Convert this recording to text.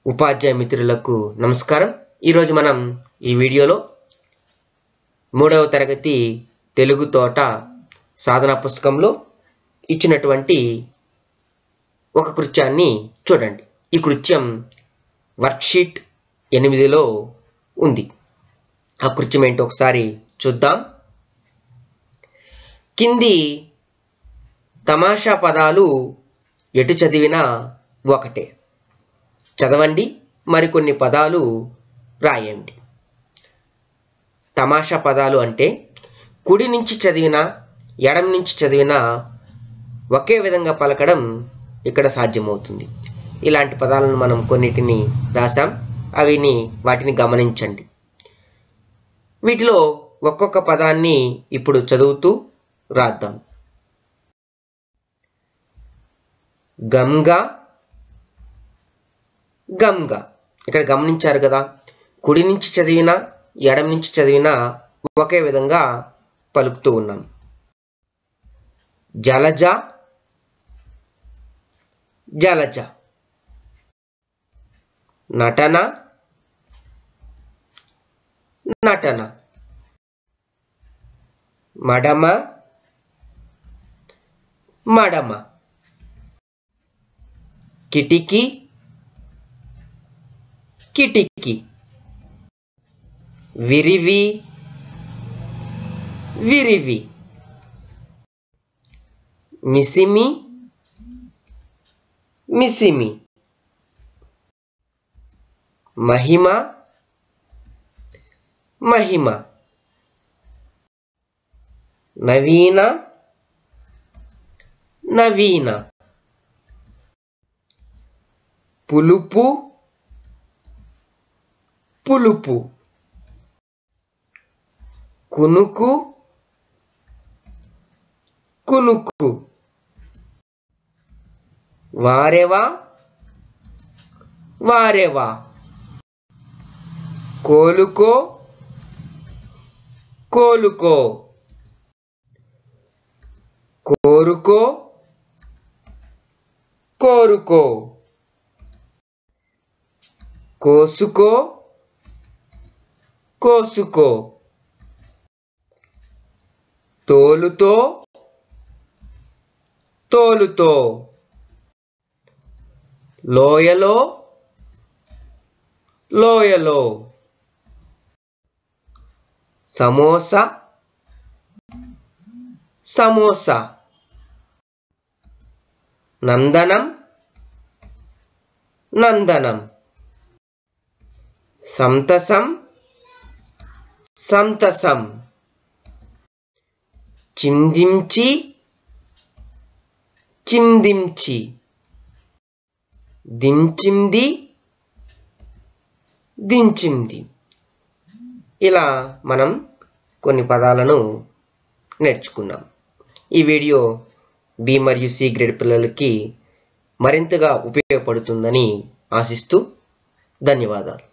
ఉపాధ్యాయ మిత్రులకు నమస్కారం. ఈరోజు మనం ఈ వీడియోలో 3వ తరగతి తెలుగు తోట సాధన పుస్తకంలో ఇచ్చినటువంటి ఒక కృత్యాన్ని చూడండి. ఈ కృత్యం వర్క్షీట్ 8లో ఉంది. ఆ కృత్యం ఏంటో ఒకసారి చూద్దాం. కింది తమాషా పదాలు ఎటు చదివినా ఒకటే. చదవండి, మరికొన్ని పదాలు రాయండి. తమాషా పదాలు అంటే కుడి నుంచి చదివినా ఎడమ నుంచి చదివినా ఒకే విధంగా పలకడం ఇక్కడ సాధ్యమవుతుంది. ఇలాంటి పదాలను మనం కొన్నిటిని రాసాం, వాటిని గమనించండి. వీటిలో ఒక్కొక్క పదాన్ని ఇప్పుడు చదువుతూ రాద్దాం. గంగా గంగా. ఇక్కడ గమనించారు కదా, కుడి నుంచి చదివినా ఎడమ నుంచి చదివినా ఒకే విధంగా పలుకుతూ ఉన్నాం. జలజ జలజ. నటన నటన. మడమ మడమ. కిటికీ కిటికీ. విరివి విరివి. మిసిమి మిసిమి. మహిమ మహిమ. నవీన నవీన. పులుపు పులుపు. కునుకు కునుకు. వారెవా వారెవా. కోలుకో కోలుకో. కోరుకో కోరుకో. కోసుకో కోసుకో. తోలుతో తోలుతో. లోయలో లోయలో. సమోసా సమోసా. నందనం నందనం. సంతసం సంతసం. చిందించి చిందించి. దించింది దించింది. ఇలా మనం కొన్ని పదాలను నేర్చుకున్నాం. ఈ వీడియో బి మరియు సి గ్రేడ్ పిల్లలకి మరింతగా ఉపయోగపడుతుందని ఆశిస్తూ ధన్యవాదాలు.